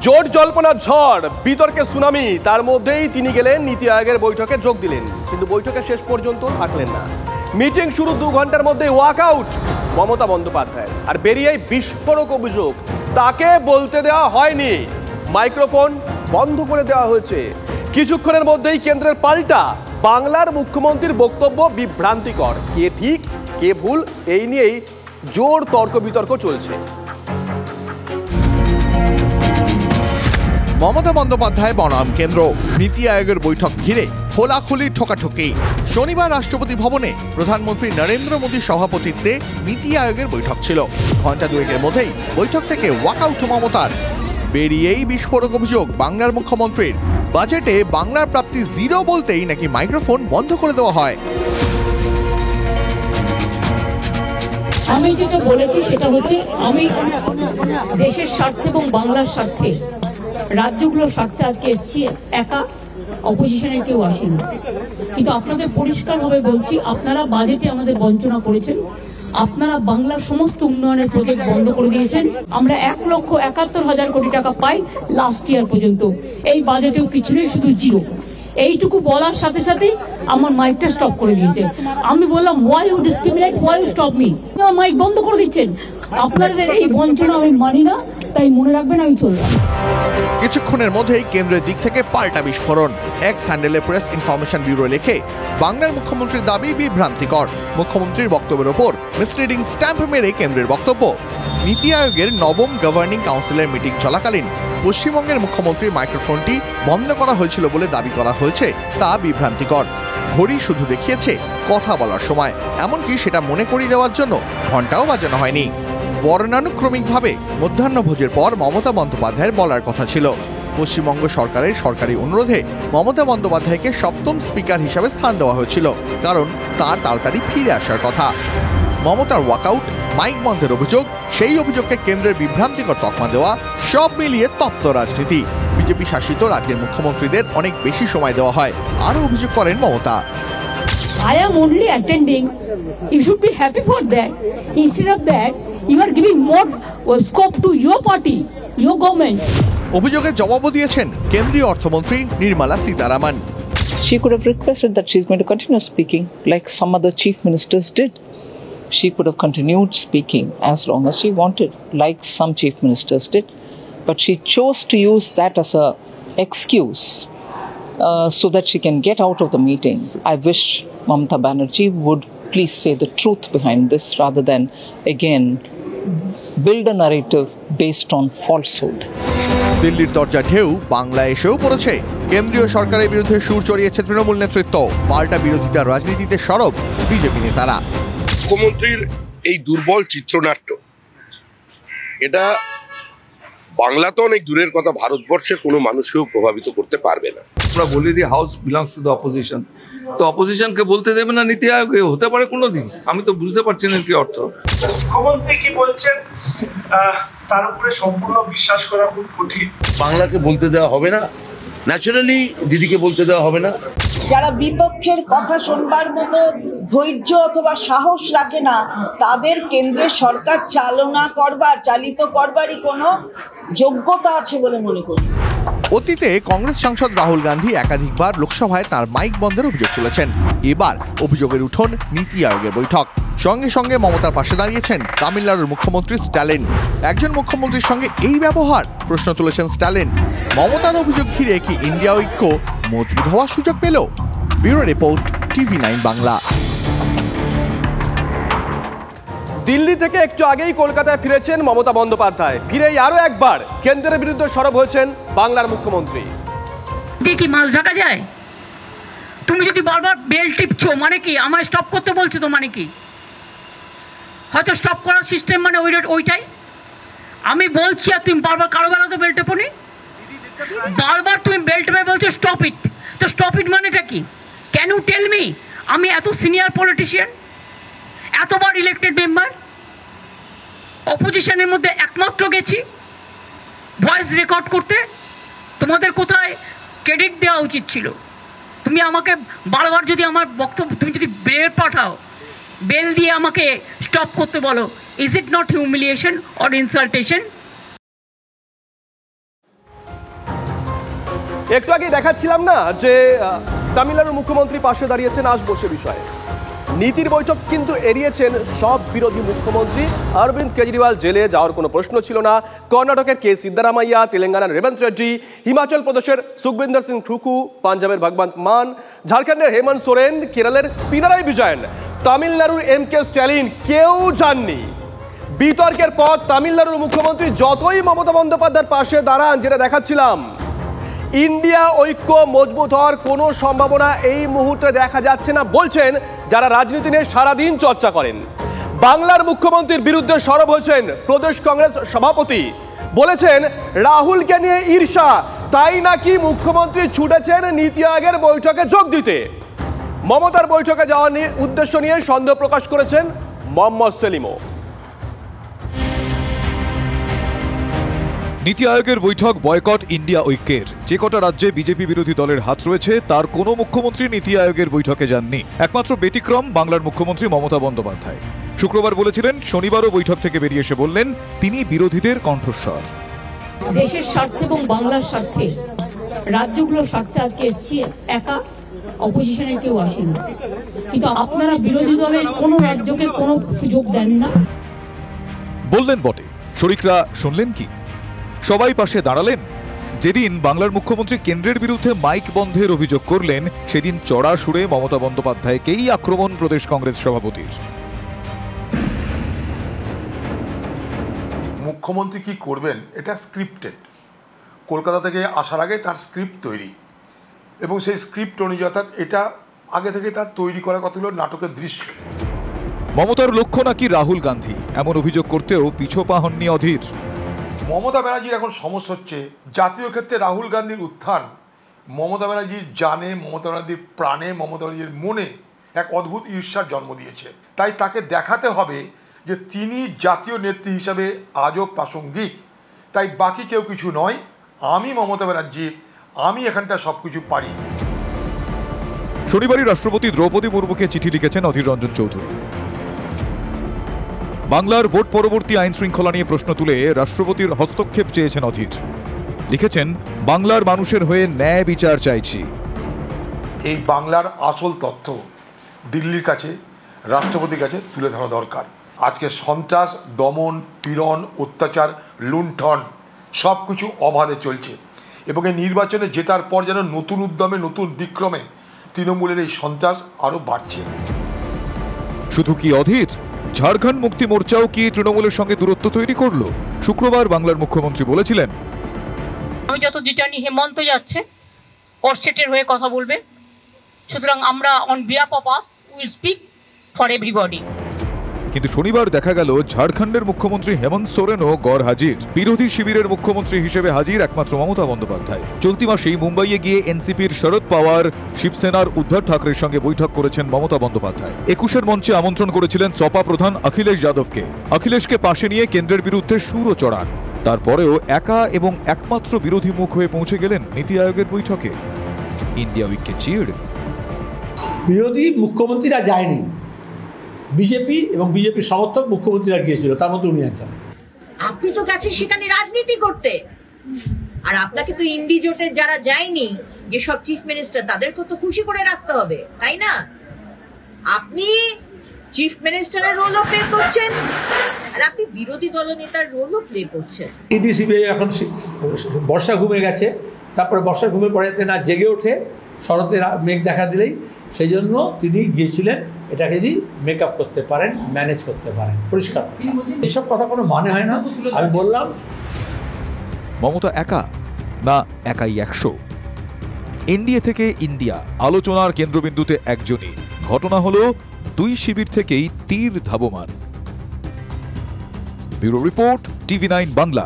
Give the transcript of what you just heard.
জোট জল্পনার ঝড়, বিতর্কে সুনামি, তার মধ্যেই তিনি গেলেন নীতি আয়োগের বৈঠকে যোগ দিলেন, কিন্তু বৈঠকে শেষ পর্যন্ত থাকলেন না। মিটিং শুরু 2 ঘন্টার মধ্যে ওয়াকআউট মমতা বন্দ্যোপাধ্যায়, আর বেরিয়েই বিস্ফোরক অভিযোগ তাকে বলতে দেওয়া হয়নি, মাইক্রোফোন বন্ধ করে দেওয়া হয়েছে। কিছুক্ষণের মধ্যেই কেন্দ্রের পাল্টা, বাংলার মুখ্যমন্ত্রীর বক্তব্য বিভ্রান্তিকর, কে ঠিক কে ভুল এই নিয়েই জোর তর্ক বিতর্ক চলছে। মমতা বন্দ্যোপাধ্যায় বনাম কেন্দ্র, নীতি আয়োগের বৈঠক ঘিরে খোলাখুলি ঠোকাঠুকি। শনিবার রাষ্ট্রপতি ভবনে প্রধানমন্ত্রী নরেন্দ্র মোদীর সভাপতিত্বে নীতি আয়োগের বৈঠক ছিল। ঘণ্টা দুয়েকের মধ্যেই বৈঠক থেকে ওয়াকআউট মমতার। বেরিয়েই বিস্ফোরক অভিযোগ বাংলার মুখ্যমন্ত্রীর, বাজেটে বাংলার প্রাপ্তি 0 বলতেই নাকি মাইক্রোফোন বন্ধ করে দেওয়া হয়। আমি যেটা বলেছি সেটা হচ্ছে আমি দেশের স্বার্থে এবং বাংলার স্বার্থে, রাজ্যগুলোর স্বার্থে আজকে এসেছি, একা অপোজিশনের কেউ আসেনি। কিন্তু আপনাদের পরিষ্কারভাবে বলছি, আপনারা বাজেটে আমাদের বঞ্চনা করেছেন, আপনারা বাংলার সমস্ত উন্নয়নের প্রজেক্ট বন্ধ করে দিয়েছেন। আমরা 1,71,000 কোটি টাকা পাই লাস্ট ইয়ার পর্যন্ত, এই বাজেটেও কিছু নেই, শুধু 0। এইটুকু বলার সাথে সাথে আমার মাইকটা স্টপ করে দিয়েছে। আমি বললাম why you discriminate, why you stop me, mic বন্ধ করে দিচ্ছেন। আপনাদের এই বঞ্চনা আমি মানি না, তাই মনে রাখবেন আমি চললাম। কিছুক্ষণের মধ্যেই কেন্দ্রের দিক থেকে পাল্টা বিস্ফোরণ। এক্স হ্যান্ডেলে প্রেস ইনফরমেশন ব্যুরো লেখে, বাংলার মুখ্যমন্ত্রীর দাবি বিভ্রান্তিকর, মুখ্যমন্ত্রীর বক্তব্যের ওপর মিসলিডিং স্ট্যাম্প মেরে কেন্দ্রের বক্তব্য। নীতি আয়োগের নবম গভর্নিং কাউন্সিলের মিটিং চলাকালীন পশ্চিমবঙ্গের মুখ্যমন্ত্রীর মাইক্রোফোনটি বন্ধ করা হয়েছিল বলে দাবি করা হয়েছে, তা বিভ্রান্তিকর। ঘড়ি শুধু দেখিয়েছে কথা বলার সময়, এমনকি সেটা মনে করিয়ে দেওয়ার জন্য ঘন্টাও বাজানো হয়নি। বর্ণানুক্রমিকভাবে মধ্যাহ্নভোজের পর মমতা বন্দ্যোপাধ্যায়ের বলার কথা ছিল। পশ্চিমবঙ্গ সরকারের সরকারি অনুরোধে মমতা বন্দ্যোপাধ্যায়কে 7ম স্পিকার হিসাবে স্থান দেওয়া হয়েছিল, কারণ তার তাড়াতাড়ি ফিরে আসার কথা। মমতার ওয়াকআউট, মাইক বন্ধের অভিযোগ, সেই অভিযোগকে কেন্দ্রের বিভ্রান্তিকর তকমা দেওয়া, সব মিলিয়ে তপ্ত রাজনীতি। বিজেপি শাসিত রাজ্যের মুখ্যমন্ত্রীদের অনেক বেশি সময় দেওয়া হয়, আরও অভিযোগ করেন Mamata. I am only attending. You should be happy for that. Instead of that, you are giving more scope to your party, your government. অভিযোগের জবাবও দিয়েছেন কেন্দ্রীয় অর্থমন্ত্রী Nirmala Sitharaman. She could have requested that she's going to continue speaking like some other chief ministers did. She could have continued speaking as long as she wanted, like some chief ministers did. But she chose to use that as an excuse so that she can get out of the meeting. I wish Mamata Banerjee would please say the truth behind this rather than, again, build a narrative based on falsehood. দিল্লির দরজা ঢেউ বাংলায় এসেও পড়েছে। কেন্দ্রীয় সরকারের বিরুদ্ধে সুর চড়িয়েছে তৃণমূল নেতৃত্ব, পাল্টা বিরোধিতার রাজনীতিতে সরব বিজেপি নেতারা। মুখ্যমন্ত্রীর এই দুর্বল চিত্রনাট্য, এটা বাংলা তো অনেক দূরের কথা, ভারতবর্ষের কোনো মানুষকেও প্রভাবিত করতে পারবে না। আমরা বলি the house belongs to the opposition, তো অপোজিশনকে বলতে দেবে না নীতি আয়োগ? হতে পারে কোনোদিন? আমি তো বুঝতে পারছি না কি অর্থ। মুখ্যমন্ত্রী কি বলছেন তার উপরে সম্পূর্ণ বিশ্বাস করা খুব কঠিন। বাংলাকে বলতে দেওয়া হবে না, ন্যাচারালি দিদিকে বলতে দেওয়া হবে না। যারা বিপক্ষের কথা শুনবার মতো ধৈর্য অথবা সাহস রাখে না, তাদের কেন্দ্রের সরকার চালিত করবারই কোনো যোগ্যতা আছে বলে মনে করি। অতীতে কংগ্রেস সাংসদ রাহুল গান্ধী একাধিকবার লোকসভায় তার মাইক বন্ধের অভিযোগ তুলেছেন। এবার অভিযোগের উঠোন নীতি আয়োগের বৈঠক। সঙ্গে সঙ্গে মমতার পাশে দাঁড়িয়েছেন তামিলনাড়ুর মুখ্যমন্ত্রী স্ট্যালিন। একজন মুখ্যমন্ত্রীর সঙ্গে এই ব্যবহার, প্রশ্ন তুলেছেন স্ট্যালিন। মমতার অভিযোগ ঘিরে কি ইন্ডিয়া ঐক্য মজবুত হওয়ার সুযোগ পেল? Bureau report, TV9 Bangla. Delhi থেকে একটু আগেই কলকাতায় ফিরেছেন মমতা বন্দ্যোপাধ্যায়। ফিরেই আরো একবার কেন্দ্রের বিরুদ্ধে সরব হয়েছেন বাংলার মুখ্যমন্ত্রী। কি মাছ ঢাকা যায়? তুমি যদি বারবার বেল টিপছো মানে কি? আমায় স্টপ করতে বলছো তো মানে কি? হয়তো স্টপ করার সিস্টেম মানে ওইটাই। আমি বলছি আর তুমি বারবার কারো বেলাতে বেল টেপোনি, বারবার তুমি বেল টেপে বলছো স্টপ ইট। তো স্টপ ইট মানেটা কি? Can you tell me? আমি এত সিনিয়র পলিটিশিয়ান, এতবার ইলেক্টেড মেম্বার, অপোজিশনের মধ্যে একমাত্র গেছি ভয়েস রেকর্ড করতে। তোমাদের কোথায় ক্রেডিট দেওয়া উচিত ছিল? তুমি আমাকে বারবার যদি আমার বক্তব্য, তুমি যদি বেল পাঠাও, বেল দিয়ে আমাকে স্টপ করতে বলো, is it not humiliation or ইনসাল্টেশন? একটু আগেই দেখাচ্ছিলাম না যে তামিলনাড়ুর মুখ্যমন্ত্রী পাশে দাঁড়িয়েছেন, আসবো সে বিষয়ে। নীতির বৈঠক কিন্তু এড়িয়েছেন সব বিরোধী মুখ্যমন্ত্রী। অরবিন্দ কেজরিওয়াল জেলে যাওয়ার কোনো প্রশ্ন ছিল না। কর্ণাটকের কে সিদ্দারামাইয়া, তেলেঙ্গানার রেবন্ত রেড্ডি, হিমাচল প্রদেশের সুখবিন্দর সিং সুখু, পাঞ্জাবের ভগবন্ত মান, ঝাড়খণ্ডের হেমন্ত সোরেন, কেরলের পিনারাই বিজয়ন, তামিলনাড়ুর কে স্ট্যালিন কেউ যাননি। বিতর্কের পর তামিলনাড়ুর মুখ্যমন্ত্রী যতই মমতা বন্দ্যোপাধ্যায়ের পাশে দাঁড়ান, যেটা দেখাচ্ছিলাম, ইন্ডিয়া ঐক্য মজবুত হওয়ার কোনো সম্ভাবনা এই মুহূর্তে দেখা যাচ্ছে না বলছেন যারা রাজনীতি নিয়ে সারাদিন চর্চা করেন। বাংলার মুখ্যমন্ত্রীর বিরুদ্ধে সরব হয়েছেন প্রদেশ কংগ্রেস সভাপতি, বলেছেন রাহুলকে নিয়ে ঈর্ষা, তাই নাকি মুখ্যমন্ত্রী ছুটেছেন নীতি আয়োগের বৈঠকে যোগ দিতে। মমতার বৈঠকে যাওয়ার উদ্দেশ্য নিয়ে সন্দেহ প্রকাশ করেছেন মোহাম্মদ সেলিমও। নীতি আয়োগের বৈঠক বয়কট ইন্ডিয়া ঐক্যের। যে কটা রাজ্যে বিজেপি বিরোধী দলের হাত রয়েছে তার কোনো মুখ্যমন্ত্রী নীতি আয়োগের বৈঠকে যাননি। একমাত্র ব্যতিক্রম বাংলার মুখ্যমন্ত্রী মমতা বন্দ্যোপাধ্যায়। শুক্রবার বলেছিলেন, শনিবারও বৈঠক থেকে বেরিয়ে এসে বললেন তিনি বিরোধীদের কণ্ঠস্বর। দেশের স্বার্থে এবং বাংলার স্বার্থে, রাজ্যগুলোর স্বার্থে আজকে এসছি, একা অপোজিশনের কেউ আসেনি। কিন্তু আপনারা বিরোধী দলের কোনো রাজ্যকে কোনো সুযোগ দেন না। বললেন বটে, শরিকরা শুনলেন কি? সবাই পাশে দাঁড়ালেন। যেদিন বাংলার মুখ্যমন্ত্রী কেন্দ্রের বিরুদ্ধে মাইক বন্ধের অভিযোগ করলেন, সেদিন চড়া সুরে মমতা বন্দ্যোপাধ্যায়কেই আক্রমণ প্রদেশ কংগ্রেস সভাপতির। মুখ্যমন্ত্রী কি করবেন এটা স্ক্রিপ্টেড। কলকাতা থেকে আসার আগে তার স্ক্রিপ্ট তৈরি, এবং সেই স্ক্রিপ্ট অনুযায়ী, অর্থাৎ এটা আগে থেকে তার তৈরি করা কতগুলো নাটকের দৃশ্য। মমতার লক্ষ্য নাকি রাহুল গান্ধী, এমন অভিযোগ করতেও পিছপা হননি অধীর। মমতা ব্যানার্জির এখন সমস্যা হচ্ছে জাতীয় ক্ষেত্রে রাহুল গান্ধীর উত্থান মমতা ব্যানার্জির জানে, মমতা ব্যানার্জির প্রাণে, মমতা ব্যানার্জির মনে এক অদ্ভুত ঈর্ষার জন্ম দিয়েছে। তাই তাকে দেখাতে হবে যে তিনি জাতীয় নেত্রী হিসাবে আজও প্রাসঙ্গিক। তাই বাকি কেউ কিছু নয়, আমি মমতা ব্যানার্জি, আমি এখানটা সব কিছু পারি। শনিবারই রাষ্ট্রপতি দ্রৌপদী মুর্মুকে চিঠি লিখেছেন অধীর রঞ্জন চৌধুরী। বাংলার ভোট পরবর্তী আইন শৃঙ্খলা নিয়ে প্রশ্ন তুলে রাষ্ট্রপতির হস্তক্ষেপ চেয়েছেন অধীর। লিখেছেন, বাংলার মানুষের হয়ে ন্যায় বিচার চাইছি। এই বাংলার আসল তথ্য দিল্লির কাছে, রাষ্ট্রপতির কাছে তুলে ধরা দরকার। আজকে সন্ত্রাস, দমন, পীড়ন, অত্যাচার, লুণ্ঠন সব কিছু অবাধে চলছে, এবং এই নির্বাচনে জেতার পর যেন নতুন উদ্যমে, নতুন বিক্রমে তৃণমূলের এই সন্ত্রাস আরও বাড়ছে। শুধু কি অধীর, ঝাড়খণ্ড মুক্তি মোর্চাও কি তৃণমূলের সঙ্গে দূরত্ব তৈরি করলো? শুক্রবার বাংলার মুখ্যমন্ত্রী বলেছিলেন, আমি যত জিটানি হেমন্ত যাচ্ছে ওর স্টেটের হয়ে কথা বলবে, সুতরাং আমরা on behalf of us will speak for everybody. কিন্তু শনিবার দেখা গেল ঝাড়খণ্ডের মুখ্যমন্ত্রী হেমন্ত সোরেনও গড় হাজির। বিরোধী শিবিরের মুখ্যমন্ত্রী হিসেবে হাজির একমাত্র মমতা বন্দ্যোপাধ্যায়। চলতি মাসেই মুম্বাইয়ে গিয়ে এনসিপির শরদ পাওয়ার, শিবসেনার উদ্ধব ঠাকরের সঙ্গে বৈঠক করেছেন মমতা বন্দ্যোপাধ্যায়। 21-এর মঞ্চে আমন্ত্রণ করেছিলেন সপা প্রধান অখিলেশ যাদবকে। অখিলেশকে পাশে নিয়ে কেন্দ্রের বিরুদ্ধে সুরও চড়ান। তারপরেও একা এবং একমাত্র বিরোধী মুখ হয়ে পৌঁছে গেলেন নীতি আয়োগের বৈঠকে। ইন্ডিয়া উইককে চিড়। বিরোধী মুখ্যমন্ত্রীরা যায়নি, বিজেপি এবং বিজেপির সমর্থক মুখ্যমন্ত্রীরা গিয়েছিল, তার মধ্যে উনি একজন। আপনি তো গেছেন সেখানে রাজনীতি করতে, আর আপনাকে তো ইন্ডি জোটের যারা যায়নি, যেসব চিফ মিনিস্টার, তাদেরকে তো খুশি করে রাখতে হবে, তাই না? আপনি চিফ মিনিস্টারের রোলও প্লে করছেন, আর আপনি বিরোধী দলনেতার রোলও প্লে করছেন। ইডি সিবিআই এখন বর্ষা ঘুমে গেছে, তারপরে বর্ষা ঘুমে পড়ে না জেগে ওঠে, শরতের মেঘ দেখা দিলেই, সেই জন্য তিনি গিয়েছিলেন এটাকে যদি মেকআপ করতে পারেন, ম্যানেজ করতে পারেন, পরিষ্কার। এসব কথা কোনো মানে হয় না। আমি বললাম, মমতা একা না একাই 100? এনডিএ থেকে ইন্ডিয়া আলোচনার কেন্দ্রবিন্দুতে একজনই। ঘটনা হলো দুই শিবির থেকেই তীর ধাবমান। Bureau report, TV9 Bangla.